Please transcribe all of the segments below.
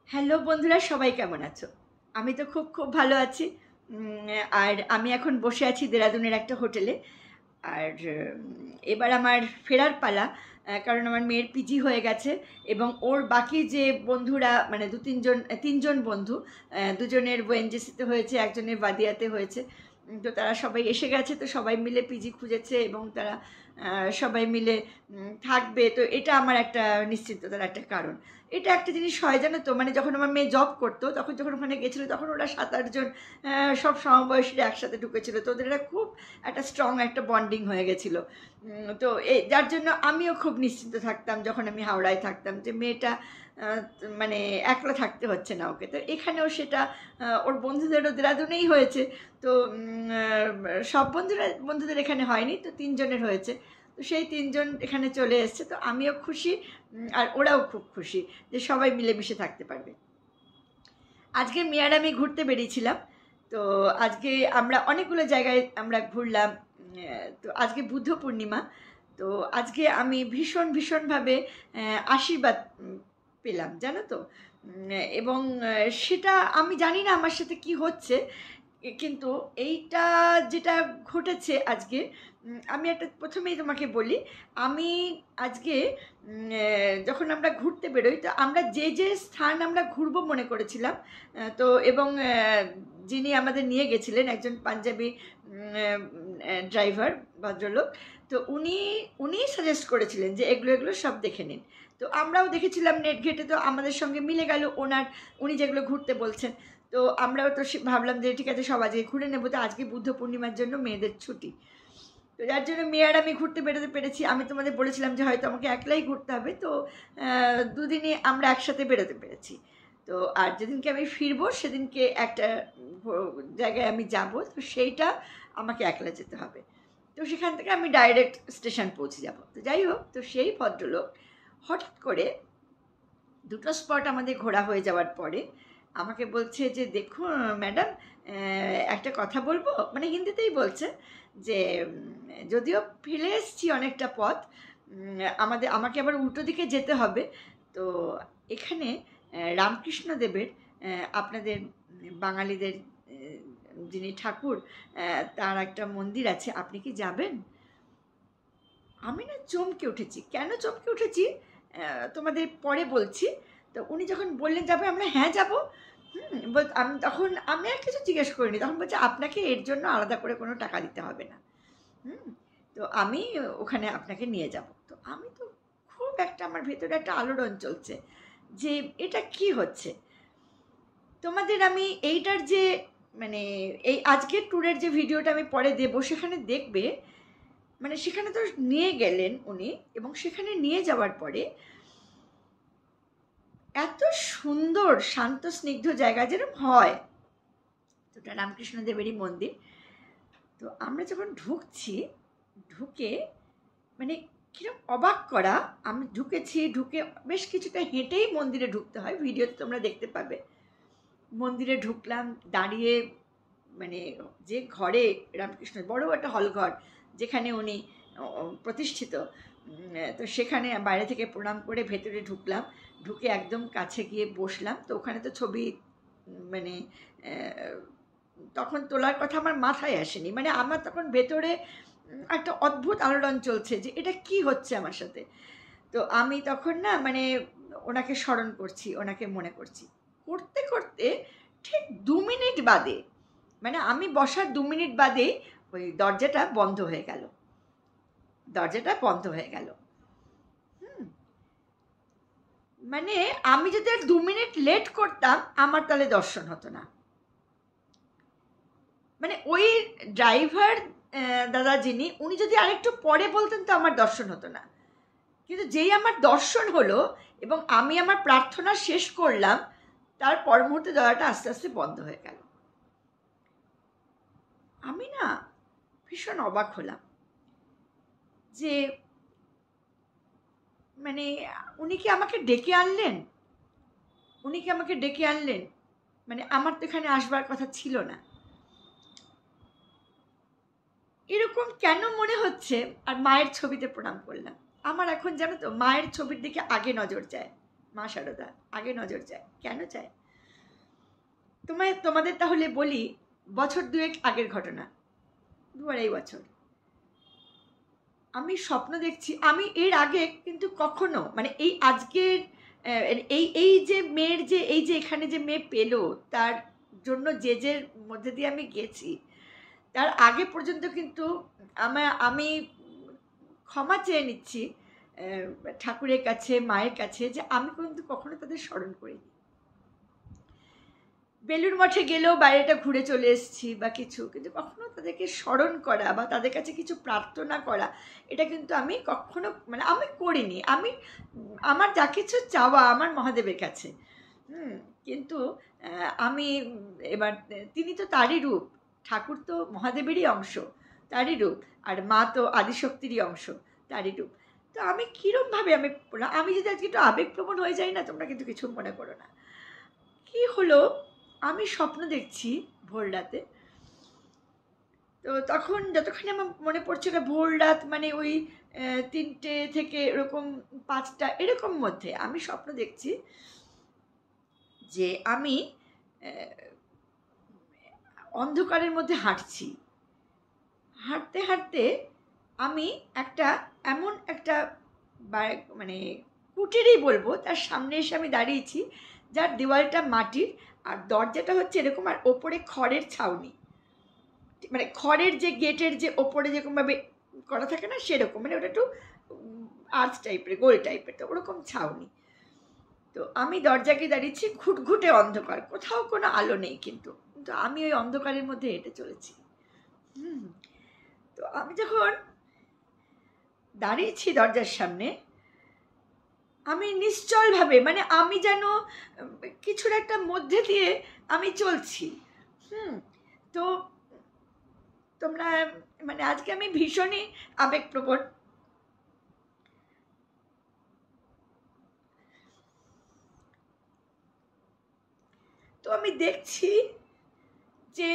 Hello বন্ধুরা, সবাই কেমন আছো? আমি তো খুব খুব ভালো আছি। আর আমি এখন বসে আছি দেরাদুনের একটা হোটেলে। আর এবার আমার ফেরার পালা। কারণ আমার মেয়ের পিজি হয়ে গেছে এবং ওর বাকি যে বন্ধুরা মানে ৩জন বন্ধু, দুজনের ওএনজিসিতে হয়েছে, একজনের বাদিয়াতে হয়েছে। তো তারা সবাই এসে গেছে, তো সবাই মিলে পিজি খুঁজেছে এবং তারা সবাই মিলে থাকবে। তো এটা আমার একটা নিশ্চিন্ততার একটা কারণ। এটা একটা জিনিস হয় জানো তো, মানে যখন আমার মেয়ে জব করতো তখন যখন ওখানে গেছিলো তখন ওরা ৭-৮ জন সব সমবয়সীরা একসাথে ঢুকেছিল। তো ওদের একটা খুব একটা স্ট্রং একটা বন্ডিং হয়ে গেছিলো। তো যার জন্য আমিও খুব নিশ্চিন্ত থাকতাম যখন আমি হাওড়ায় থাকতাম যে মেয়েটা মানে একলা থাকতে হচ্ছে না ওকে। তো এখানেও সেটা ওর বন্ধুদেরও দেরাদুনেই হয়েছে। তো সব বন্ধুদের এখানে হয়নি, তো ৩ জনের হয়েছে। তো সেই ৩ জন এখানে চলে এসছে, তো আমিও খুশি আর ওরাও খুব খুশি যে সবাই মিলেমিশে থাকতে পারবে। আজকে মেয়ে আর আমি ঘুরতে বেরিয়েছিলাম। তো আজকে আমরা অনেকগুলো জায়গায় আমরা ঘুরলাম। তো আজকে বুদ্ধ পূর্ণিমা। তো আজকে আমি ভীষণভাবে আশীর্বাদ পেলাম জানো তো। এবং সেটা আমি জানি না আমার সাথে কি হচ্ছে। কিন্তু এইটা যেটা ঘটেছে আজকে, আমি একটা প্রথমেই তোমাকে বলি। আমি আজকে যখন আমরা ঘুরতে বেরোই তো আমরা যে স্থান আমরা ঘুরবো মনে করেছিলাম, তো এবং যিনি আমাদের নিয়ে গেছিলেন একজন পাঞ্জাবি ড্রাইভার ভদ্রলোক। তো উনি সাজেস্ট করেছিলেন যে এগুলো সব দেখে নিন। তো আমরাও দেখেছিলাম নেট ঘেটে, তো আমাদের সঙ্গে মিলে গেল উনি যেগুলো ঘুরতে বলছেন। তো আমরাও তো ভাবলাম যে ঠিক আছে সব আজকে ঘুরে নেবো, তো আজকে বুদ্ধ পূর্ণিমার জন্য মেয়েদের ছুটি। তো যার জন্য মেয়ে আর আমি ঘুরতে বেরোতে পেরেছি। আমি তোমাদের বলেছিলাম যে হয়তো আমাকে একলাই ঘুরতে হবে, তো দুদিনই আমরা একসাথে বেরোতে পেরেছি। তো আর যেদিনকে আমি ফিরবো সেদিনকে একটা জায়গায় আমি যাব, তো সেইটা আমাকে একলা যেতে হবে। তো সেখান থেকে আমি ডাইরেক্ট স্টেশন পৌঁছে যাব। তো যাই হোক, তো সেই ভদ্রলোক হঠাৎ করে দুটো স্পট আমাদের ঘোরা হয়ে যাওয়ার পরে আমাকে বলছে যে দেখুন ম্যাডাম, একটা কথা বলবো, মানে হিন্দিতেই বলছে যে যদিও ফেলে এসছি অনেকটা পথ, আমাকে আবার উল্টো দিকে যেতে হবে। তো এখানে রামকৃষ্ণ দেবের আপনাদের বাঙালিদের যিনি ঠাকুর, তার একটা মন্দির আছে, আপনি কি যাবেন? আমি না চমকে উঠেছি। কেন চমকে উঠেছি তোমাদের পরে বলছি। তো উনি যখন বললেন যাবে, আমরা হ্যাঁ যাবো। আমি আর কিছু জিজ্ঞেস করিনি। তখন বলছে আপনাকে এর জন্য আলাদা করে কোনো টাকা দিতে হবে না। হুম, তো আমি ওখানে আপনাকে নিয়ে যাব। তো আমি তো খুব একটা আমার ভেতরে একটা আলোড়ন চলছে যে এটা কি হচ্ছে। তোমাদের আমি এইটার যে মানে এই আজকের ট্যুরের যে ভিডিওটা আমি পরে দেবো সেখানে দেখবে, মানে সেখানে তো নিয়ে গেলেন উনি, এবং সেখানে নিয়ে যাওয়ার পরে এত সুন্দর শান্ত স্নিগ্ধ জায়গা যেরকম হয়। তো ওটা রামকৃষ্ণ দেবেরই মন্দির। তো আমরা যখন ঢুকছি, ঢুকে মানে কিরকম অবাক করা। আমি ঢুকেছি, ঢুকে বেশ কিছুটা হেঁটেই মন্দিরে ঢুকতে হয়, ভিডিওতে তোমরা দেখতে পাবে। মন্দিরে ঢুকলাম, দাঁড়িয়ে মানে যে ঘরে রামকৃষ্ণ বড় একটা হল ঘর যেখানে উনি প্রতিষ্ঠিত, তো সেখানে বাইরে থেকে প্রণাম করে ভেতরে ঢুকলাম। ঢুকে একদম কাছে গিয়ে বসলাম। তো ওখানে তো ছবি মানে তখন তোলার কথা আমার মাথায় আসেনি। মানে আমার তখন ভেতরে একটা অদ্ভুত আলোড়ন চলছে যে এটা কি হচ্ছে আমার সাথে। তো আমি তখন না মানে ওনাকে স্মরণ করছি, ওনাকে মনে করছি। করতে করতে ঠিক ২ মিনিট বাদে, মানে আমি বসার ২ মিনিট বাদেই ওই দরজাটা বন্ধ হয়ে গেল। দরজাটা বন্ধ হয়ে গেল। হুম, মানে আমি যদি আর ২ মিনিট লেট করতাম আমার তাহলে দর্শন হতো না। মানে ওই ড্রাইভার দাদা যিনি, উনি যদি আরেকটু পরে বলতেন তো আমার দর্শন হতো না। কিন্তু যেই আমার দর্শন হলো এবং আমি আমার প্রার্থনা শেষ করলাম, তার পর মুহূর্তে দরজাটা আস্তে আস্তে বন্ধ হয়ে গেল। আমি না ভীষণ অবাক হলাম যে মানে উনি কি আমাকে ডেকে আনলেন? উনি কি আমাকে ডেকে আনলেন? মানে আমার তো এখানে আসবার কথা ছিল না। এরকম কেন মনে হচ্ছে? আর মায়ের ছবিতে প্রণাম করলাম। আমার এখন জানো তো মায়ের ছবির দিকে আগে নজর যায়। মা শারদা আগে নজর যায়। কেন চায়? তোমাদের তাহলে বলি বছর দুয়েক আগের ঘটনা, 2-2.5 বছর। আমি স্বপ্ন দেখছি। আমি এর আগে কিন্তু কখনো মানে এই আজকের এই যে মেয়ের যে এই যে এখানে যে মেয়ে পেলো, তার জন্য যে মধ্যে দিয়ে আমি গেছি, তার আগে পর্যন্ত কিন্তু আমি ক্ষমা চেয়ে নিচ্ছি ঠাকুরের কাছে, মায়ের কাছে, যে আমি কিন্তু কখনো তাদের স্মরণ করিনি। বেলুড় মঠে গেলেও বাইরেটা ঘুরে চলে এসেছি বা কিছু, কিন্তু কখনো তাদেরকে স্মরণ করা বা তাদের কাছে কিছু প্রার্থনা করা, এটা কিন্তু আমি কখনো মানে আমি করিনি। আমার যা কিছু চাওয়া আমার মহাদেবের কাছে। কিন্তু আমি এবার তিনি তো তারই রূপ, ঠাকুর তো মহাদেবেরই অংশ, তারই রূপ, আর মা তো আদিশক্তিরই অংশ, তারই রূপ। তো আমি কীরমভাবে আমি যদি আজকে একটু আবেগপ্রবণ হয়ে যাই না, তোমরা কিন্তু কিছু মনে করো না। কি হলো, আমি স্বপ্ন দেখছি ভোর রাতে। তো তখন যতক্ষণ আমার মনে পড়ছে না, ভোর রাত মানে ওই 3টে থেকে এরকম 5টা এরকম মধ্যে আমি স্বপ্ন দেখছি যে আমি অন্ধকারের মধ্যে হাঁটছি। হাঁটতে হাঁটতে আমি এমন একটা মানে কুটিরই বলবো, তার সামনে এসে আমি দাঁড়িয়েছি, যার দেওয়ালটা মাটির আর দরজাটা হচ্ছে এরকম, আর ওপরে খড়ের ছাউনি, মানে খড়ের যে গেটের যে ওপরে যেরকমভাবে করা থাকে না, সেরকম, মানে ওটা একটু আর্চ টাইপের, গোল টাইপের, তো ওরকম ছাউনি। তো আমি দরজাকে দাঁড়িয়েছি, ঘুটঘুটে অন্ধকার, কোথাও কোনো আলো নেই, কিন্তু আমি ওই অন্ধকারের মধ্যে হেঁটে চলেছি। তো আমি যখন দাঁড়িয়েছি দরজার সামনে, আমি নিশ্চলভাবে, মানে আমি যেন কিছুর একটা মধ্যে দিয়ে আমি চলছি। তো তোমরা মানে আজকে আমি ভীষণই আবেগপ্রবণ। তো আমি দেখছি যে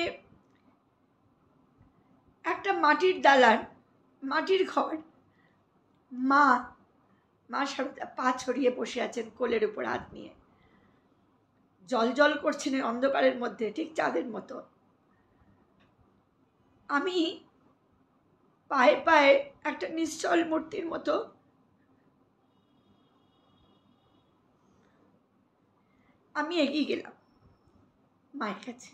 একটা মাটির দালান, মাটির ঘর, মা শারদা পা ছড়িয়ে বসে আছেন কোলের উপর হাত নিয়ে, জল জল করছেন অন্ধকারের মধ্যে, ঠিক চাঁদের মতো। আমি পায়ে পায়ে একটা নিশ্চল মূর্তির মতো আমি এগিয়ে গেলাম মায়ের কাছে।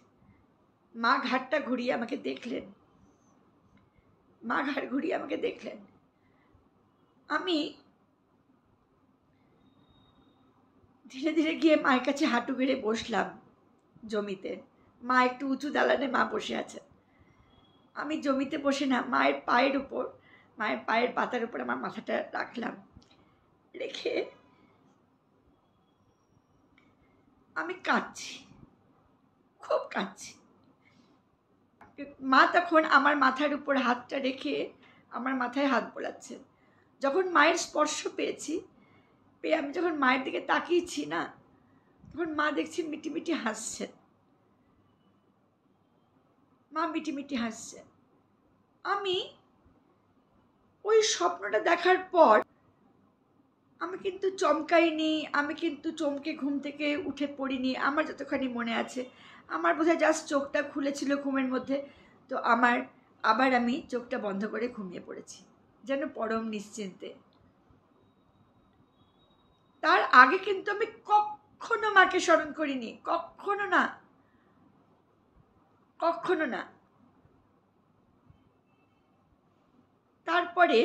মা ঘাটটা ঘুরিয়ে আমাকে দেখলেন, আমি ধীরে ধীরে গিয়ে মায়ের কাছে হাঁটু গেড়ে বসলাম জমিতে। মা একটু উঁচু দালানে মা বসে আছেন। আমি জমিতে বসে না, মায়ের পায়ের উপর, মায়ের পায়ের পাতার উপর আমার মাথাটা রাখলাম, রেখে আমি কাঁদছি, খুব কাঁদছি। মা তখন আমার মাথার উপর হাতটা রেখে আমার মাথায় হাত বোলাচ্ছে। যখন মায়ের স্পর্শ পেয়েছি, আমি যখন মায়ের দিকে তাকিয়েছি না, তখন মা দেখছি মিটিমিটি হাসছেন। মা মিটিমিটি হাসছেন। আমি ওই স্বপ্নটা দেখার পর আমি কিন্তু চমকাইনি, আমি কিন্তু চমকে ঘুম থেকে উঠে পড়িনি। আমার যতখানি মনে আছে, আমার বোধহয় জাস্ট চোখটা খুলেছিল ঘুমের মধ্যে, তো আবার আমি চোখটা বন্ধ করে ঘুমিয়ে পড়েছি, যেন পরম নিশ্চিন্তে। তার আগে কিন্তু আমি কখনো মাকে স্মরণ করিনি, কখনো না, কখনো না। তারপরে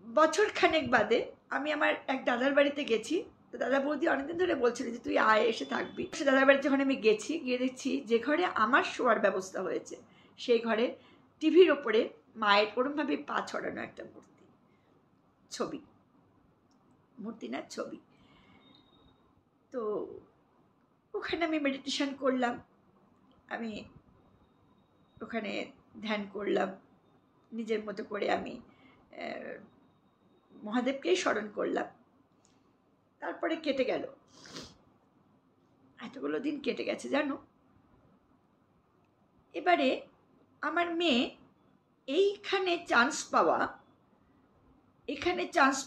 বছর খানেক বাদে আমি আমার এক দাদার বাড়িতে গেছি। তো দাদা বৌদি অনেকদিন ধরে বলছিল যে তুই আয়, এসে থাকবি। সে দাদার বাড়িতে যখন আমি গেছি, গিয়ে দেখছি যে ঘরে আমার শোয়ার ব্যবস্থা হয়েছে, সেই ঘরে টিভির ওপরে মায়ের ওরমভাবে পা ছড়ানো একটা ছবি, মূর্তি না ছবি। তো ওখানে আমি মেডিটেশন করলাম, আমি ওখানে ধ্যান করলাম, নিজের মতো করে আমি মহাদেবকেই স্মরণ করলাম। তারপরে কেটে গেল, এতগুলো দিন কেটে গেছে জানো। এবারে আমার মেয়ে এখানে চান্স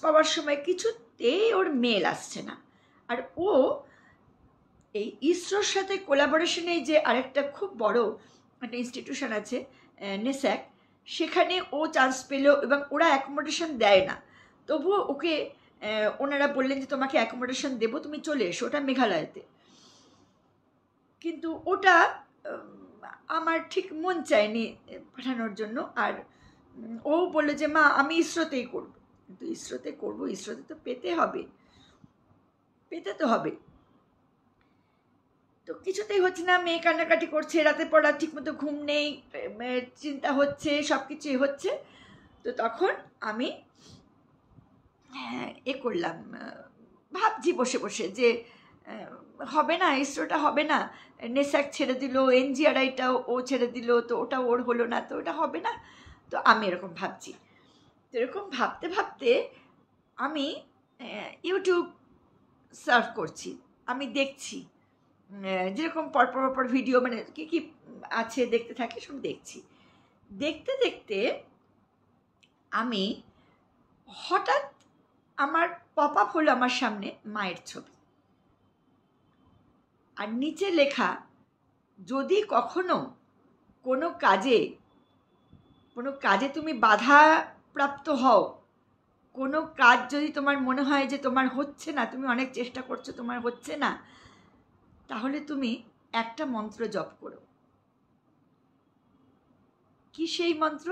পাওয়ার সময় কিছুতেই ওর মেল আসছে না। আর ও এই ইসরোর সাথে কোলাবোরেশনে যে আরেকটা খুব বড় একটা ইনস্টিটিউশন আছে নেস্যাক, সেখানে ও চান্স পেল এবং ওরা অ্যাকোমোডেশন দেয় না, তবুও ওকে ওনারা বললেন যে তোমাকে অ্যাকোমোডেশন দেবো, তুমি চলে এসো, ওটা মেঘালয়তে। কিন্তু ওটা আমার ঠিক মন চায়নি পাঠানোর জন্য। আর ও বললো যে মা আমি ইসরোতেই করবো। কিন্তু ইসরোতে করবো, ইসরোতে তো পেতে হবে, পেতে তো হবে। তো কিছুতেই হচ্ছে না, মেয়ে কান্নাকাটি করছে, রাতে পড়া ঠিকমতো ঘুম নেই, চিন্তা হচ্ছে, সব কিছুই হচ্ছে। তো তখন আমি করলাম, ভাবছি বসে বসে যে হবে না, ইসরোটা হবে না, নেস্যাক ছেড়ে দিল, এনজিআরআইটাও ও ছেড়ে দিল, তো ওটা ওর হলো না, তো ওটা হবে না। তো আমি এরকম ভাবছি। তো এরকম ভাবতে ভাবতে আমি ইউটিউব সার্চ করছি, আমি দেখছি যেরকম পরপর ভিডিও, মানে কী কী আছে দেখতে থাকি, সব দেখছি। দেখতে দেখতে আমি হঠাৎ আমার পপ আপ হলো আমার সামনে মায়ের ছবি, আর নিচে লেখা, যদি কখনো কোনো কাজে তুমি বাধা প্রাপ্ত হও, কোনো কাজ যদি তোমার মনে হয় যে তোমার হচ্ছে না, তুমি অনেক চেষ্টা করছো, তোমার হচ্ছে না, তাহলে তুমি একটা মন্ত্র জপ করো। কি সেই মন্ত্র?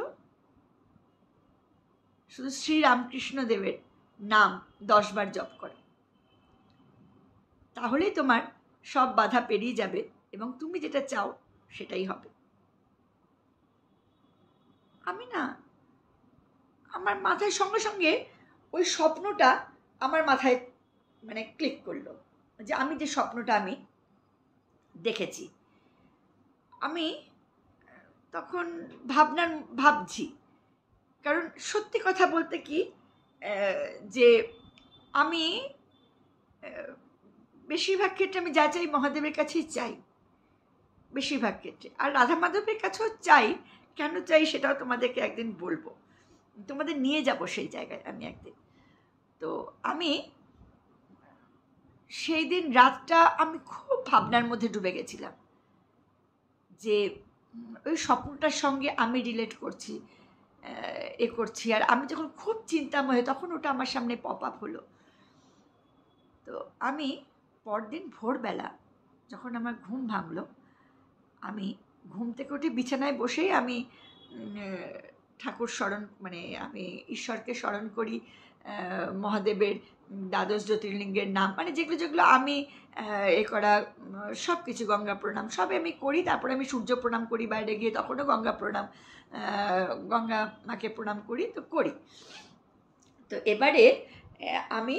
শুধু শ্রীরামকৃষ্ণদেবের নাম 10 বার জপ করো, তাহলেই তোমার সব বাধা পেরিয়ে যাবে এবং তুমি যেটা চাও সেটাই হবে। আমি না, আমার মাথায় সঙ্গে সঙ্গে ওই স্বপ্নটা আমার মাথায় মানে ক্লিক করলো, যে আমি যে স্বপ্নটা আমি দেখেছি, আমি তখন ভাবছি, কারণ সত্যি কথা বলতে কি, যে আমি বেশিরভাগ ক্ষেত্রে আমি যা চাই মহাদেবের কাছেই চাই, বেশিরভাগ ক্ষেত্রে। আর রাধা মাধবের কাছেও চাই, কেন চাই সেটাও তোমাদেরকে একদিন বলবো, তোমাদের নিয়ে যাব সেই জায়গায় আমি একদিন। তো আমি সেই দিন রাতটা আমি খুব ভাবনার মধ্যে ডুবে গেছিলাম, যে ওই স্বপ্নটার সঙ্গে আমি রিলেট করছি, করছি। আর আমি যখন খুব চিন্তাময়, তখন ওটা আমার সামনে পপ আপ হলো। তো আমি পরদিন ভোরবেলা যখন আমার ঘুম ভাঙলো, আমি ঘুম থেকে উঠে বিছানায় বসেই আমি ঠাকুর স্মরণ, মানে আমি ঈশ্বরকে স্মরণ করি, মহাদেবের দ্বাদশ জ্যোতির্লিঙ্গের নাম, মানে যেগুলো যেগুলো আমি করা সব কিছু, গঙ্গা প্রণাম সবই আমি করি। তারপরে আমি সূর্য প্রণাম করি, বাইরে গিয়ে তখনও গঙ্গা প্রণাম, গঙ্গা মাকে প্রণাম করি, তো করি। তো এবারে আমি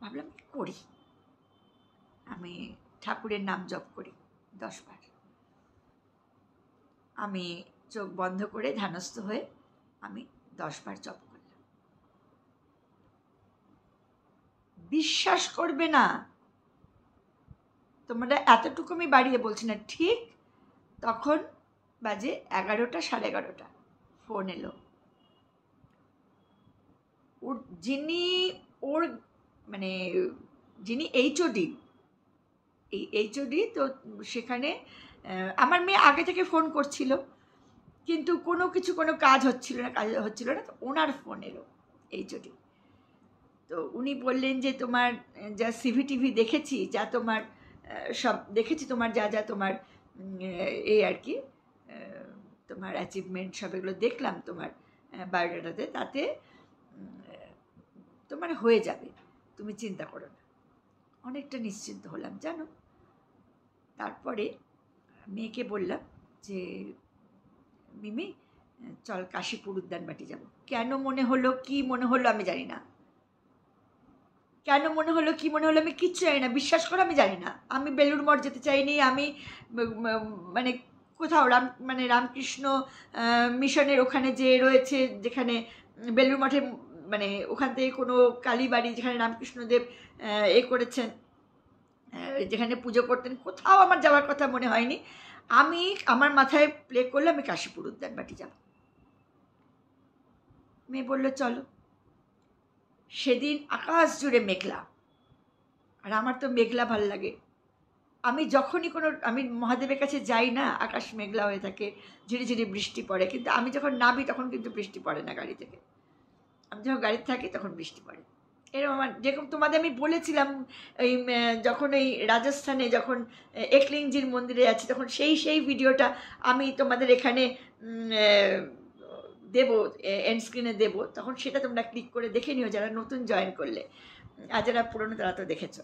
ভাবলাম করি, আমি ঠাকুরের নাম জপ করি 10 বার। আমি চোখ বন্ধ করে ধ্যানস্থ হয়ে আমি 10 বার জপ করলাম। বিশ্বাস করবে না, তোমরা এতটুকু আমি বাড়িয়ে বলছি না, ঠিক তখন বাজে 11টা, 11:30 ফোন এলো। যিনি এইচওডি, এই এইচওডি, তো সেখানে আমার মেয়ে আগে থেকে ফোন করছিল, কিন্তু কোনো কাজ হচ্ছিল না, তো ওনার ফোন এলো এইচওডি। তো উনি বললেন যে তোমার যা সিভিটিভি দেখেছি, যা তোমার সব দেখেছি, তোমার যা তোমার এই আর কি তোমার অ্যাচিভমেন্ট সব এগুলো দেখলাম তোমার বায়োডাটাতে, তাতে তোমার হয়ে যাবে, তুমি চিন্তা করো না। অনেকটা নিশ্চিন্ত হলাম জানো। তারপরে মেয়েকে বললাম যে মিমি চল কাশীপুর উদ্যানবাটি যাব। কেন মনে হলো, কি মনে হলো আমি জানি না, কেন মনে হলো, কি মনে হলো আমি কিচ্ছু জানি না, বিশ্বাস করো আমি জানি না। আমি বেলুড় মঠ যেতে চাইনি, আমি মানে কোথাও রামকৃষ্ণ মিশনের ওখানে যে রয়েছে, যেখানে বেলুড় মঠে, মানে ওখান থেকে কোনো কালীবাড়ি যেখানে রামকৃষ্ণদেব করেছেন, যেখানে পুজো করতেন, কোথাও আমার যাওয়ার কথা মনে হয়নি। আমার মাথায় প্লে করলে আমি কাশীপুর উদ্যানবাটি যাব। মেয়ে বললো চলো। সেদিন আকাশ জুড়ে মেঘলা, আর আমার তো মেঘলা ভাল লাগে। আমি যখনই আমি মহাদেবের কাছে যাই না, আকাশ মেঘলা হয়ে থাকে, ঝিরিঝিরি বৃষ্টি পড়ে, কিন্তু আমি যখন নামি তখন কিন্তু বৃষ্টি পড়ে না গাড়ি থেকে। আমি যখন গাড়িতে থাকি তখন বৃষ্টি পড়ে। এরকম আমার, যেরকম তোমাদের আমি বলেছিলাম এই যখন এই রাজস্থানে যখন একলিংজির মন্দিরে যাচ্ছি, তখন সেই ভিডিওটা আমি তোমাদের এখানে দেবো, এন্ড স্ক্রিনে দেবো, তখন সেটা তোমরা ক্লিক করে দেখে নিও যারা নতুন জয়েন করলে। আর যারা পুরনো তারা তো দেখেছো।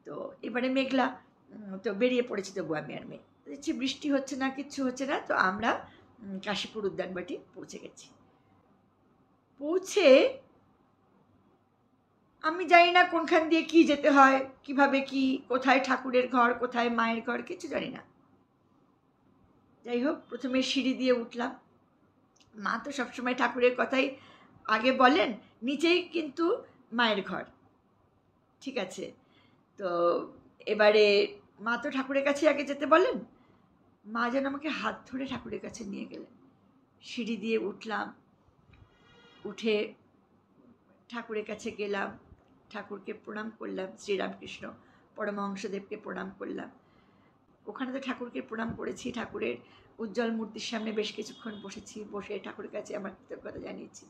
তো এবারে মেঘলা, তো বেরিয়ে পড়েছি, তবু আমি আর মেয়ে দেখছি বৃষ্টি হচ্ছে না, কিচ্ছু হচ্ছে না। তো আমরা কাশীপুর উদ্যানবাটি পৌঁছে গেছি। পৌঁছে আমি জানি না কোনখান দিয়ে কি যেতে হয়, কিভাবে কি, কোথায় ঠাকুরের ঘর, কোথায় মায়ের ঘর, কিছু জানি না। যাই হোক, প্রথমে সিঁড়ি দিয়ে উঠলাম। মা তো সবসময় ঠাকুরের কথাই আগে বলেন, নিচেই কিন্তু মায়ের ঘর, ঠিক আছে। তো এবারে মা তো ঠাকুরের কাছে আগে যেতে বলেন, মা যেন আমাকে হাত ধরে ঠাকুরের কাছে নিয়ে গেলেন। সিঁড়ি দিয়ে উঠলাম, উঠে ঠাকুরের কাছে গেলাম, ঠাকুরকে প্রণাম করলাম, শ্রীরামকৃষ্ণ পরমহংসদেবকে প্রণাম করলাম। ওখানে তো ঠাকুরকে প্রণাম করেছি, ঠাকুরের উজ্জ্বল মূর্তির সামনে বেশ কিছুক্ষণ বসেছি, বসে ঠাকুরের কাছে আমার কৃতজ্ঞতা জানিয়েছি।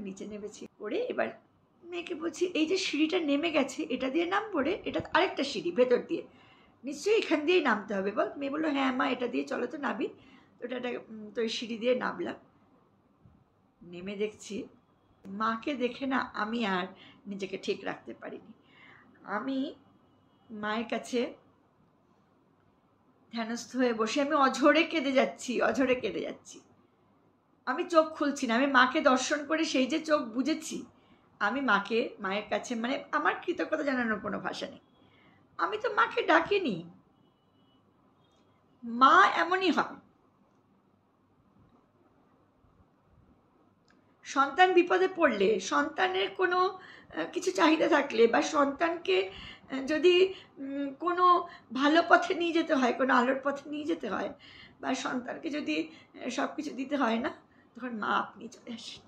নিচে নেমেছি, করে এবার মেয়েকে বলছি, এই যে সিঁড়িটা নেমে গেছে, এটা দিয়ে নামবো রে? এটা আরেকটা সিঁড়ি ভেতর দিয়ে, নিশ্চয়ই এখান দিয়েই নামতে হবে বল। মেয়ে বললো, হ্যাঁ মা, এটা দিয়ে চলো তো নাবি। তো এটা তো এই সিঁড়ি দিয়ে নামলাম। নেমে দেখছি, মাকে দেখে না আমি আর নিজেকে ঠিক রাখতে পারিনি। আমি মায়ের কাছে ধ্যানস্থ হয়ে বসে আমি অঝরে কেঁদে যাচ্ছি। আমি চোখ খুলছি না। আমি মাকে দর্শন করে সেই যে চোখ বুজেছি, আমি মায়ের কাছে, মানে আমার কৃতজ্ঞতা জানানোর কোনো ভাষা নেই। আমি তো মাকে ডাকিনি। মা এমনই হয়, সন্তান বিপদে পড়লে, সন্তানের কোনো কিছু চাহিদা থাকলে, বা সন্তানকে যদি কোনো ভালো পথে নিয়ে যেতে হয়, কোনো আলোর পথে নিয়ে যেতে হয়, বা সন্তানকে যদি সব কিছু দিতে হয় না, তখন মা আপনি চলে আসেন।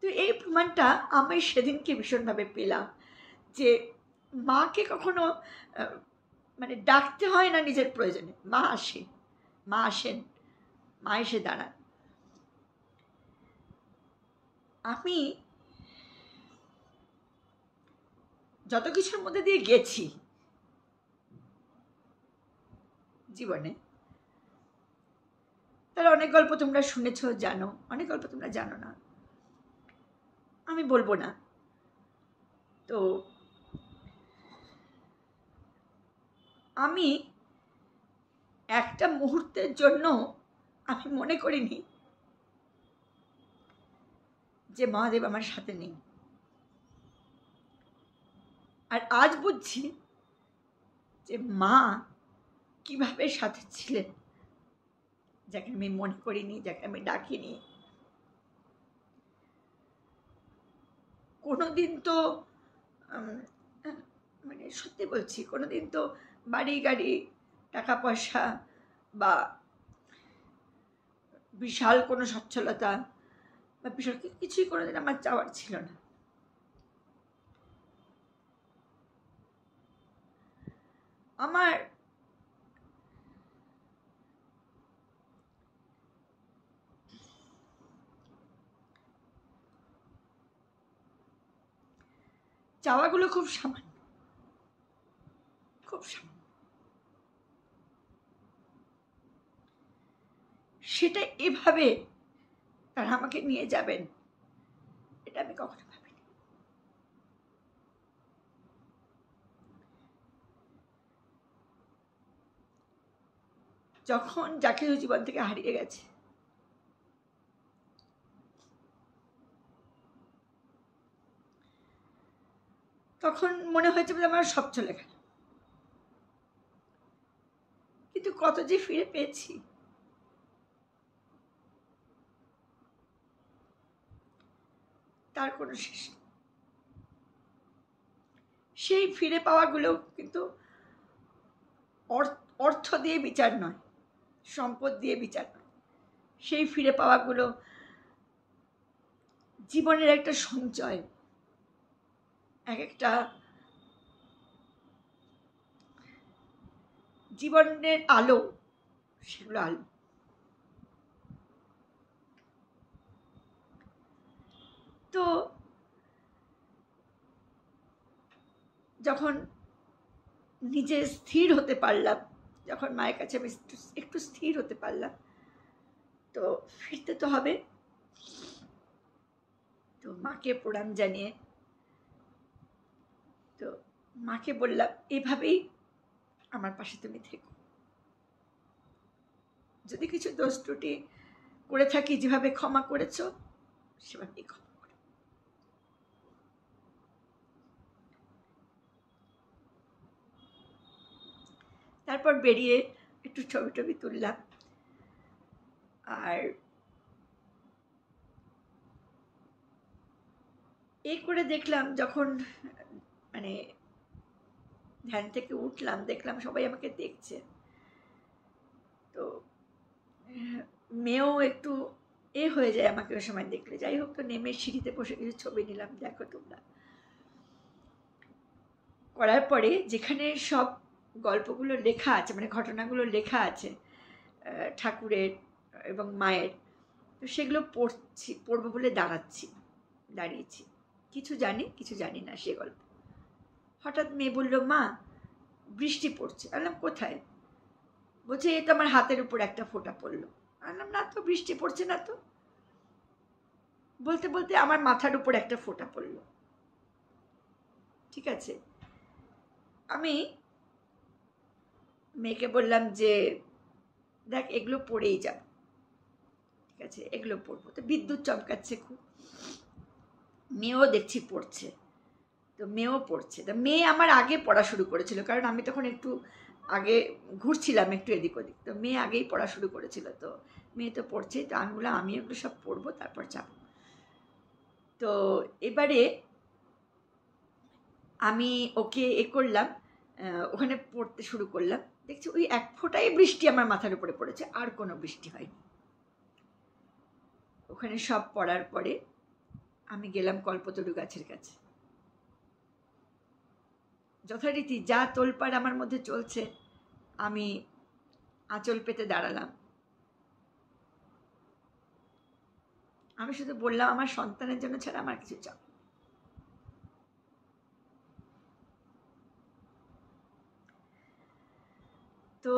তো এই প্রমাণটা আমি সেদিনকে ভীষণভাবে পেলাম, যে মাকে কখনো মানে ডাকতে হয় না নিজের প্রয়োজনে, মা আসেন, মা এসে দাঁড়ান। আমি যত কিছুর মধ্যে দিয়ে গেছি জীবনে, তার অনেক গল্প তোমরা শুনেছো, জানো, অনেক গল্প তোমরা জানো না, আমি বলবো না। তো আমি একটা মুহূর্তের জন্য আমি মনে করিনি যে মহাদেব আমার সাথে নেই। আর আজ বুঝছি যে মা কিভাবে সাথে ছিলেন, যাকে আমি মনে করিনি, যাকে আমি ডাকিনি। কোনোদিন তো মানে সত্যি বলছি, কোনোদিন তো বাড়ি গাড়ি, টাকা পয়সা, বা বিশাল কোনো সচ্ছলতা, বা বিশাল কিছুই কোনোদিন আমার চাওয়ার ছিল না। আমার চাওয়াগুলো খুব সামান্য, খুব সামান্য। সেটা এভাবে তারা আমাকে নিয়ে যাবেন, এটা আমি কখনো ভাবিনি। যখন যাকে জীবন থেকে হারিয়ে গেছে, তখন মনে হয়েছে যে আমার সব চলে গেল, কিন্তু কত যে ফিরে পেয়েছি, তার কোনো শেষ নেই। সেই ফিরে পাওয়াগুলো কিন্তু অর্থ দিয়ে বিচার নয়, সম্পদ দিয়ে বিচার নয়। সেই ফিরে পাওয়াগুলো জীবনের একটা সঞ্চয়, এক একটা জীবনের আলো, সেগুলো আলো। তো যখন নিজে স্থির হতে পারলাম, যখন মায়ের কাছে আমি একটু স্থির হতে পারলাম, তো ফিরতে তো হবে। তো মাকে প্রণাম জানিয়ে তো মাকে বললাম, এভাবেই আমার পাশে তুমি থেকো, যদি কিছু দোষ ত্রুটি করে থাকি যেভাবে ক্ষমা করেছো সেভাবেই ক্ষমা করো। তারপর বেরিয়ে একটু ছবি টবি তুললাম, আর এই করে দেখলাম যখন মানে ধ্যান থেকে উঠলাম, দেখলাম সবাই আমাকে দেখছে। তো মেয়েও একটু হয়ে যায় আমাকে ওই সময় দেখলে। যাই হোক, তো নেমে সিঁড়িতে বসে কিছু ছবি নিলাম, দেখো তোমরা। করার পরে যেখানে সব গল্পগুলো লেখা আছে, মানে ঘটনাগুলো লেখা আছে ঠাকুরের এবং মায়ের, তো সেগুলো পড়বো বলে দাঁড়িয়েছি। কিছু জানি কিছু জানি না সে গল্প। হঠাৎ মেয়ে বললো, মা বৃষ্টি পড়ছে। বললাম, কোথায়? বলছে, এই তো আমার হাতের উপর একটা ফোঁটা পড়লো। বললাম, না তো, বৃষ্টি পড়ছে না তো। বলতে বলতে আমার মাথার উপর একটা ফোঁটা পড়লো। ঠিক আছে, আমি মেয়েকে বললাম যে, দেখ এগুলো পড়েই যাব, ঠিক আছে, এগুলো পড়বো। তো বিদ্যুৎ চমকাচ্ছে খুব, মেয়েও দেখছি পড়ছে। তো মেয়েও পড়ছে। তো মেয়ে আমার আগে পড়া শুরু করেছিল, কারণ আমি তখন একটু আগে ঘুরছিলাম একটু এদিক ওদিক। তো মেয়ে আগেই পড়া শুরু করেছিল। তো মেয়ে তো পড়ছেই। তো আমি বললাম, আমি এগুলো সব পড়বো, তারপর যাব। তো এবারে আমি ওকে করলাম, ওখানে পড়তে শুরু করলাম। দেখছি ওই এক ফোঁটাই বৃষ্টি আমার মাথার উপরে পড়েছে, আর কোনো বৃষ্টি হয়নি। ওখানে সব পড়ার পরে আমি গেলাম কল্পতরু গাছের কাছে। যথারীতি যা তোলপাড় আমার মধ্যে চলছে, আমি আঁচল পেতে দাঁড়ালাম। আমি শুধু বললাম, আমার সন্তানের জন্য ছাড়া আমার কিছু চাও। তো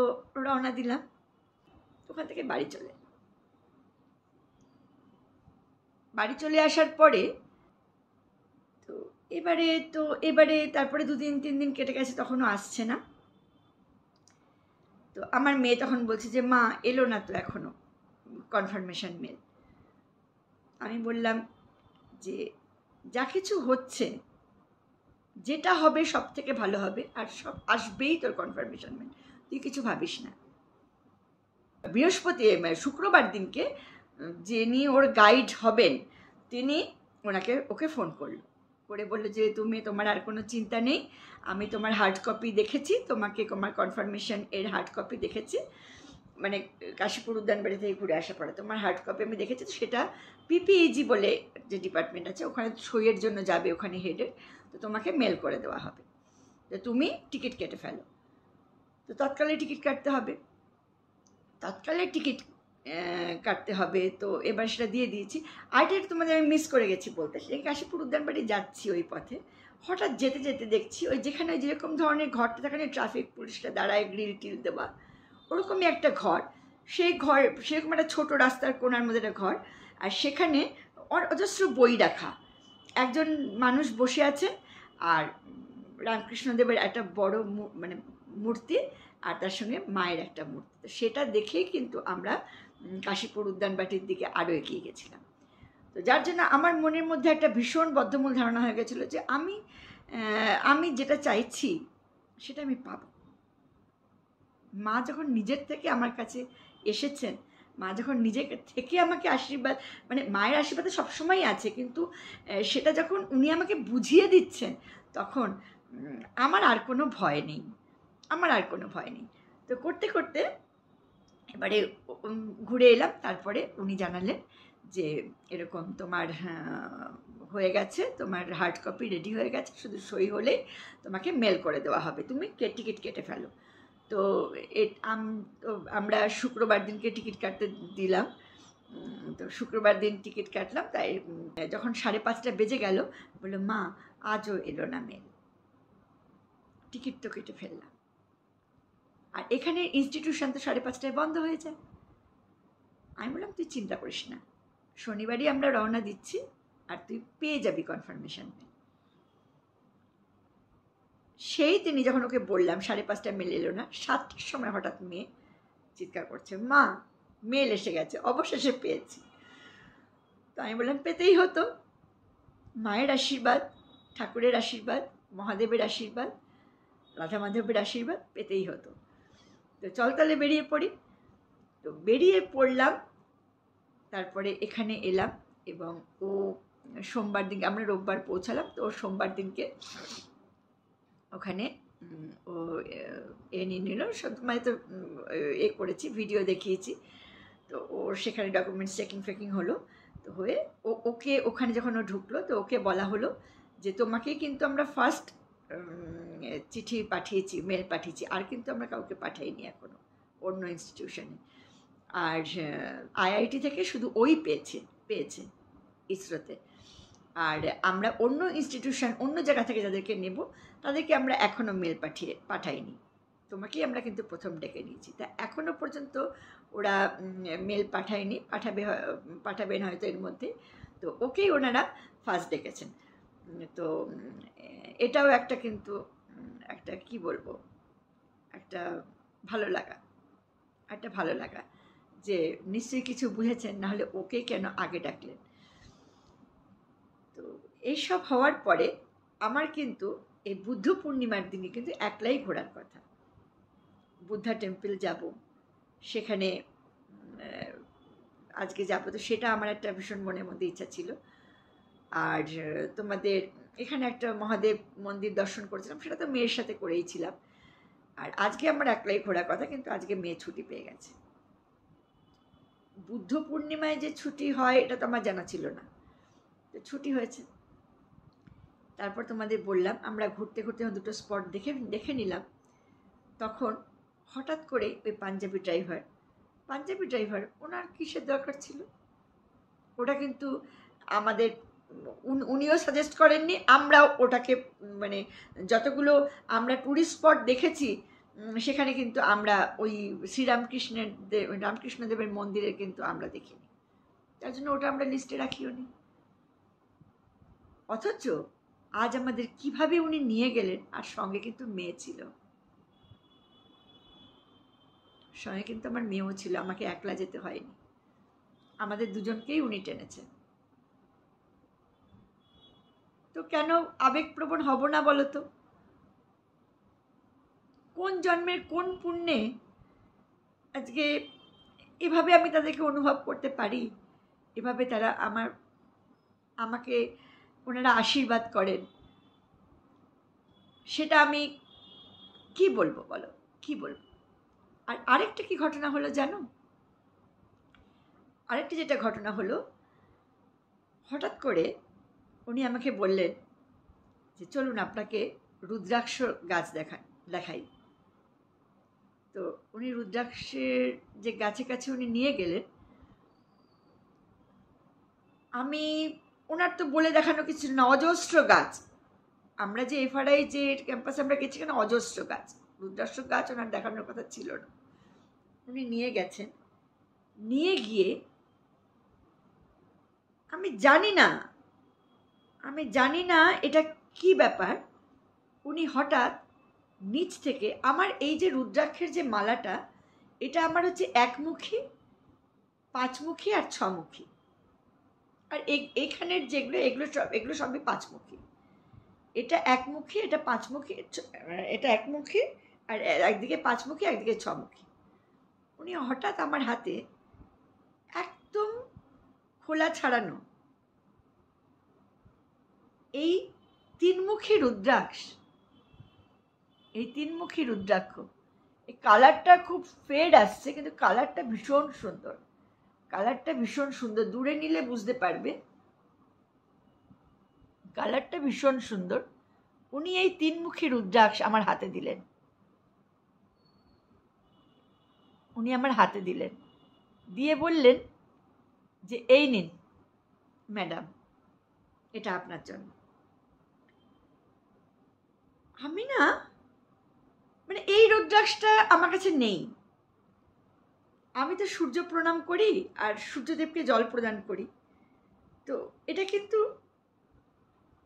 রওনা দিলাম, ওখান থেকে বাড়ি চলে আসার পরে তো এবারে তারপরে 2-3 দিন কেটে গেছে, তখনও আসছে না। তো আমার মেয়ে তখন বলছে যে, মা এলো না তো এখনো কনফার্মেশন মেল। আমি বললাম যে, যা কিছু হচ্ছে, যেটা হবে সব থেকে ভালো হবে, আর সব আসবেই তোর কনফার্মেশন মেল, তুই কিছু ভাবিস না। শুক্রবার দিনকে যিনি ওর গাইড হবেন, তিনি ওকে ফোন করে বললো যে, তোমার আর কোনো চিন্তা নেই, আমি তোমার হার্ড কপি দেখেছি, তোমার কনফার্মেশন এর হার্ড কপি দেখেছি, মানে কাশীপুর উদ্যানবাড়ি থেকে ঘুরে আসা পড়ে তোমার হার্ড কপি আমি দেখেছি। সেটা পিপিইজি বলে যে ডিপার্টমেন্ট আছে, ওখানে সইয়ের জন্য যাবে, ওখানে হেডের, তো তোমাকে মেল করে দেওয়া হবে। তো তুমি টিকিট কেটে ফেলো। তো তৎকালে টিকিট কাটতে হবে। তো এবার সেটা দিয়ে দিয়েছি। আরেকটা একটু তোমাদের আমি মিস করে গেছি বলতে, সেই কাশীপুর উদ্যানবাড়ি যাচ্ছি ওই পথে, হঠাৎ যেতে যেতে দেখছি ওই যেখানে যেরকম ধরনের ঘরটা, সেখানে ট্রাফিক পুলিশরা দাঁড়ায়, গ্রিল টিল দেওয়া, ওরকমই একটা ঘর। সেই ঘর সেরকম একটা ছোটো রাস্তার কোণার মধ্যে একটা ঘর, আর সেখানে অজস্র বই রাখা, একজন মানুষ বসে আছে, আর রামকৃষ্ণদেবের একটা বড় মানে মূর্তি, আর তার সঙ্গে মায়ের একটা মূর্তি। তো সেটা দেখেই কিন্তু আমরা কাশীপুর উদ্যানবাটির দিকে আরও এগিয়ে গেছিলাম। তো যার জন্য আমার মনের মধ্যে একটা ভীষণ বদ্ধমূল ধারণা হয়ে গেছিলো যে আমি যেটা চাইছি সেটা আমি পাবো। মা যখন নিজের থেকে আমার কাছে এসেছেন, মা যখন নিজের থেকে আমাকে আশীর্বাদ, মানে মায়ের আশীর্বাদ সবসময়ই আছে, কিন্তু সেটা যখন উনি আমাকে বুঝিয়ে দিচ্ছেন, তখন আমার আর কোনো ভয় নেই। তো করতে করতে এবারে ঘুরে এলাম। তারপরে উনি জানালেন যে এরকম তোমার হয়ে গেছে, তোমার হার্ড কপি রেডি হয়ে গেছে, শুধু সই হলেই তোমাকে মেল করে দেওয়া হবে, তুমি টিকিট কেটে ফেলো। তো আমরা শুক্রবার দিনকে টিকিট কাটতে দিলাম। তো শুক্রবার দিন টিকিট কাটলাম, তাই যখন 5:30 বেজে গেল, বললো মা আজও এলো না মেল, টিকিট তো কেটে ফেললাম। আর এখানে ইনস্টিটিউশন তো 5:30 বন্ধ হয়ে যায়। আমি বললাম তুই চিন্তা করিস না, শনিবারই আমরা রওনা দিচ্ছি, আর তুই পেয়ে যাবি কনফার্মেশন মেল। সেই দিনই যখন ওকে বললাম 5:30 মেল এলো না, 7টার সময় হঠাৎ মেয়ে চিৎকার করছে, মা মেল এসে গেছে, অবশেষে পেয়েছি। তো আমি বললাম পেতেই হতো, মায়ের আশীর্বাদ, ঠাকুরের আশীর্বাদ, মহাদেবের আশীর্বাদ, রাধা মাধবের আশীর্বাদ পেতেই হতো। তো চল তাহলে বেরিয়ে পড়ি। তো বেরিয়ে পড়লাম, তারপরে এখানে এলাম, এবং ও সোমবার দিন, আমরা রোববার পৌঁছালাম, তো সোমবার দিনকে ওখানে ও নিয়ে নিল, মানে তো করেছি, ভিডিও দেখিয়েছি। তো ওর সেখানে ডকুমেন্টস চেকিং হলো। তো হয়ে ওকে ওখানে যখন ও ঢুকলো, তো ওকে বলা হলো যে তোমাকে কিন্তু আমরা ফার্স্ট চিঠি পাঠিয়েছি, মেল পাঠিয়েছি, আর কিন্তু আমরা কাউকে পাঠাইনি এখনও অন্য ইনস্টিটিউশনে। আর IIT থেকে শুধু ওই পেয়েছে ইসরোতে। আর আমরা অন্য ইনস্টিটিউশন, অন্য জায়গা থেকে যাদেরকে নেব, তাদেরকে আমরা এখনও মেল পাঠাইনি, তোমাকেই আমরা কিন্তু প্রথম ডেকে নিয়েছি। তা এখনও পর্যন্ত ওরা মেল পাঠায়নি, পাঠাবেন হয়তো এর মধ্যে। তো ওকেই ওনারা ফার্স্ট ডেকেছেন। তো এটাও একটা, কিন্তু একটা কি বলবো, একটা ভালো লাগা যে নিশ্চয়ই কিছু বুঝেছেন, নাহলে ওকে কেন আগে ডাকলেন। তো এইসব হওয়ার পরে আমার কিন্তু এই বুদ্ধ পূর্ণিমার দিনে কিন্তু একলাই ঘোরার কথা, বুদ্ধা টেম্পল যাব, সেখানে আজকে যাবো। তো সেটা আমার একটা ভীষণ মনের মধ্যে ইচ্ছা ছিল। আর তোমাদের এখানে একটা মহাদেব মন্দির দর্শন করেছিলাম, সেটা তো মেয়ের সাথে করেইছিলাম। আর আজকে আমার একলাই ঘোরার কথা, কিন্তু আজকে মেয়ে ছুটি পেয়ে গেছে। বুদ্ধ পূর্ণিমায় যে ছুটি হয় এটা তো আমার জানা ছিল না, তো ছুটি হয়েছে। তারপর তোমাদের বললাম আমরা ঘুরতে ঘুরতে দুটো স্পট দেখে নিলাম। তখন হঠাৎ করে ওই পাঞ্জাবি ড্রাইভার ওনার কিসের দরকার ছিল, ওটা কিন্তু আমাদের উনিও সাজেস্ট করেননি, আমরাও ওটাকে, মানে যতগুলো আমরা ট্যুরিস্ট স্পট দেখেছি সেখানে কিন্তু আমরা ওই রামকৃষ্ণদেবের মন্দিরের কিন্তু আমরা দেখিনি, তার জন্য ওটা আমরা লিস্টে রাখিও নি। অথচ আজ আমাদের কিভাবে উনি নিয়ে গেলেন, আর সঙ্গে কিন্তু মেয়ে ছিল, সঙ্গে কিন্তু আমার মেয়েও ছিল, আমাকে একলা যেতে হয়নি, আমাদের দুজনকেই উনি টেনেছেন। তো কেন আবেগপ্রবণ হব না বলো তো? কোন জন্মের কোন পুণ্যে আজকে এভাবে আমি তাদেরকে অনুভব করতে পারি, এভাবে তারা আমাকে ওনারা আশীর্বাদ করেন, সেটা আমি কি বলবো বলো, কি বলবো। আর আরেকটা কি ঘটনা হলো জানো, আরেকটা যেটা ঘটনা হলো, হঠাৎ করে উনি আমাকে বললেন যে চলুন আপনাকে রুদ্রাক্ষ গাছ দেখাই। তো উনি রুদ্রাক্ষের যে কাছে উনি নিয়ে গেলেন, আমি ওনার তো বলে দেখানো কিছু না, অজস্র গাছ, আমরা যে FRI যে ক্যাম্পাসে আমরা গেছি কেন, অজস্র গাছ, রুদ্রাক্ষ গাছ ওনার দেখানোর কথা ছিল না। উনি নিয়ে গেছেন, নিয়ে গিয়ে আমি জানি না এটা কি ব্যাপার, উনি হঠাৎ নিচ থেকে আমার এই যে রুদ্রাক্ষের যে মালাটা, এটা আমার হচ্ছে 1মুখী, 5মুখী আর 6মুখী, আর এইখানের এগুলো সবই 5মুখী। এটা 1মুখী, এটা 5মুখী, এটা 1মুখী, আর একদিকে 5মুখী, একদিকে 6মুখী। উনি হঠাৎ আমার হাতে একদম খোলা ছাড়ানো এই 3মুখী রুদ্রাক্ষ, এই 3মুখী রুদ্রাক্ষ, এই কালারটা খুব ফেড আসছে, কিন্তু কালারটা ভীষণ সুন্দর, কালারটা ভীষণ সুন্দর, দূরে নিলে বুঝতে পারবে, কালারটা ভীষণ সুন্দর। উনি এই 3-মুখী রুদ্রাক্ষ আমার হাতে দিলেন, উনি আমার হাতে দিলেন, দিয়ে বললেন যে এই নিন ম্যাডাম, এটা আপনার জন্য। আমি না মানে এই রুদ্রাক্ষটা আমার কাছে নেই, আমি তো সূর্য প্রণাম করি আর সূর্যদেবকে জল প্রদান করি, তো এটা কিন্তু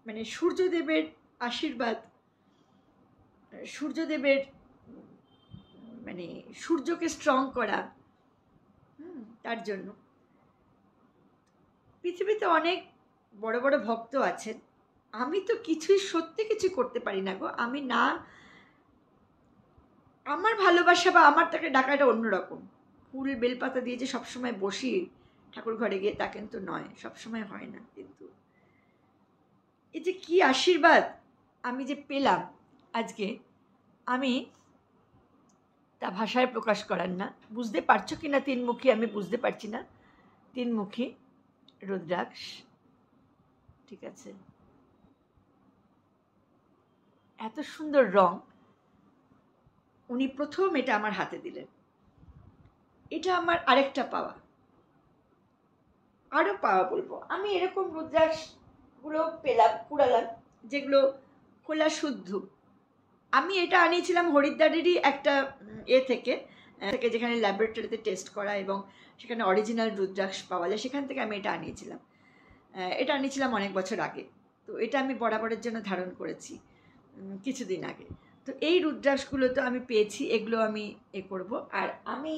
মানে সূর্যদেবের আশীর্বাদ, সূর্যদেবের মানে সূর্যকে স্ট্রং করা, তার জন্য। পৃথিবীতে অনেক বড় বড় ভক্ত আছেন, আমি তো কিছুই সত্যি কিছু করতে পারি না গো। আমি না, আমার ভালোবাসা বা আমার তাকে ডাকাটা অন্যরকম। ফুল বেলপাতা দিয়ে যে সবসময় বসি ঠাকুর ঘরে গিয়ে, তা কিন্তু নয়, সবসময় হয় না। কিন্তু এই যে কি আশীর্বাদ আমি যে পেলাম আজকে, আমি তা ভাষায় প্রকাশ করার না। বুঝতে পারছো কি না 3-মুখী আমি বুঝতে পারছি না। 3-মুখী রুদ্রাক্ষ, ঠিক আছে, এত সুন্দর রং। উনি প্রথম এটা আমার হাতে দিলেন, এটা আমার আরেকটা পাওয়া, আরও পাওয়া বলবো। আমি এরকম রুদ্রাক্ষগুলো পেলাম, কুড়ালাম, যেগুলো খোলা শুদ্ধ। আমি এটা আনিয়েছিলাম হরিদ্বারেরই একটা থেকে যেখানে ল্যাবরেটরিতে টেস্ট করা এবং সেখানে অরিজিনাল রুদ্রাক্ষ পাওয়া যায়, সেখান থেকে আমি এটা আনিয়েছিলাম। এটা আনিয়েছিলাম অনেক বছর আগে, তো এটা আমি বরাবরের জন্য ধারণ করেছি কিছুদিন আগে। তো এই রুদ্রাক্ষগুলো তো আমি পেয়েছি, এগুলো আমি করব। আর আমি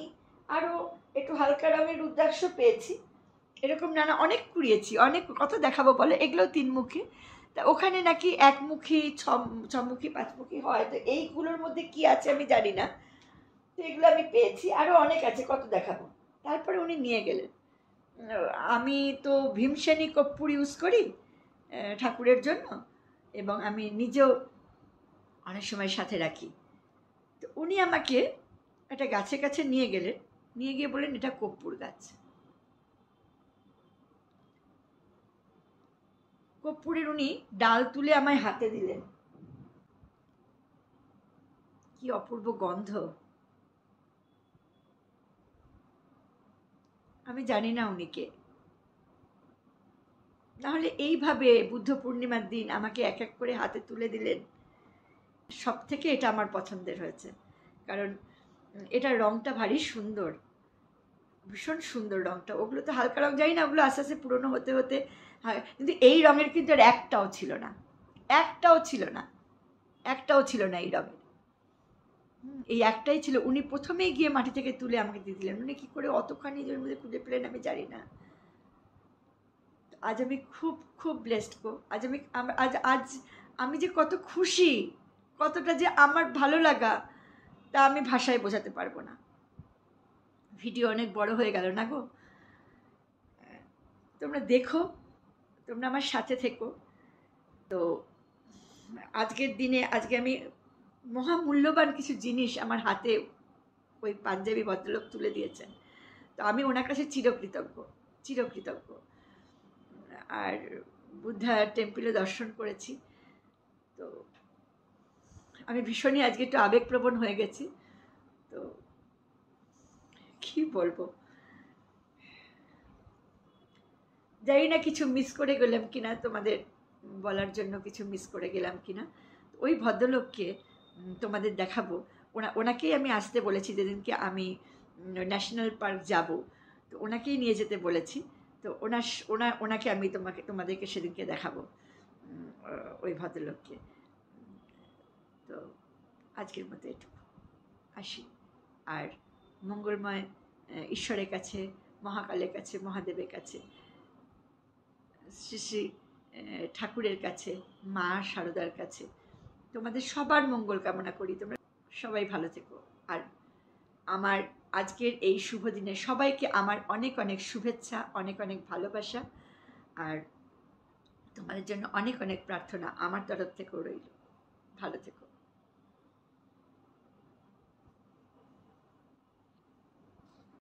আরও একটু হালকা রঙের রুদ্রাক্ষ পেয়েছি, এরকম নানা অনেক কুড়িয়েছি, অনেক কত দেখাবো বলে। এগুলো 3-মুখী, তা ওখানে নাকি 1-মুখী, 6-মুখী, 5-মুখী হয়, তো এইগুলোর মধ্যে কি আছে আমি জানি না। তো এগুলো আমি পেয়েছি, আরও অনেক আছে, কত দেখাবো। তারপরে উনি নিয়ে গেলেন। আমি তো ভীমসেনী কর্পূর ইউজ করি ঠাকুরের জন্য, এবং আমি নিজেও অনেক সময় সাথে রাখি। তো উনি আমাকে একটা গাছের কাছে নিয়ে গেলেন, নিয়ে গিয়ে বললেন এটা কর্পূর গাছ। কর্পূরের উনি ডাল তুলে আমায় হাতে দিলেন, কি অপূর্ব গন্ধ। আমি জানি না উনি কে, তাহলে এইভাবে বুদ্ধ পূর্ণিমার দিন আমাকে এক এক করে হাতে তুলে দিলেন। সব থেকে এটা আমার পছন্দের হয়েছে, কারণ এটার রংটা ভারী সুন্দর, ভীষণ সুন্দর রংটা। ওগুলো তো হালকা রং, জানি না, ওগুলো আস্তে আস্তে পুরনো হতে হতে হয়, কিন্তু এই রঙের কিন্তু আর একটাও ছিল না, একটাও ছিল না, একটাও ছিল না এই রঙের। এই একটাই ছিল। উনি প্রথমেই গিয়ে মাটি থেকে তুলে আমাকে দিয়ে দিলেন। উনি কী করে অতখানি নিজের মধ্যে খুঁজে পেলেন আমি জানি না। আজ আমি খুব খুব ব্লেসড গো। আজ আমি আজ আমি যে কত খুশি, কতটা যে আমার ভালো লাগা, তা আমি ভাষায় বোঝাতে পারবো না। ভিডিও অনেক বড় হয়ে গেল না গো। তোমরা দেখো, তোমরা আমার সাথে থেকো। তো আজকের দিনে আজকে আমি মহামূল্যবান কিছু জিনিস আমার হাতে ওই পাঞ্জাবি ভদ্রলোক তুলে দিয়েছেন, তো আমি ওনার কাছে চিরকৃতজ্ঞ, চিরকৃতজ্ঞ। আর বুদ্ধা টেম্পলে দর্শন করেছি, তো আমি ভীষণই আজকে একটু আবেগপ্রবণ হয়ে গেছি। তো কি বলবো, জানি না কিছু মিস করে গেলাম কিনা, তোমাদের বলার জন্য কিছু মিস করে গেলাম কিনা। ওই ভদ্রলোককে তোমাদের দেখাবো, ওনাকেই আমি আসতে বলেছি যেদিনকে আমি ন্যাশনাল পার্ক যাব, তো ওনাকেই নিয়ে যেতে বলেছি। তো ওনাকে আমি তোমাদেরকে সেদিনকে দেখাবো, ওই ভদ্রলোককে। তো আজকের মতো এটুকু, আসি। আর মঙ্গলময় ঈশ্বরের কাছে, মহাকালের কাছে, মহাদেবের কাছে, শ্রী শ্রী ঠাকুরের কাছে, মা শারদার কাছে তোমাদের সবার মঙ্গল কামনা করি। তোমরা সবাই ভালো থেকো। আর আমার আজকের এই শুভ দিনে সবাইকে আমার অনেক অনেক শুভেচ্ছা, অনেক অনেক ভালোবাসা, আর তোমাদের জন্য অনেক অনেক প্রার্থনা আমার তরফ থেকেও রইল। ভালো থেকো।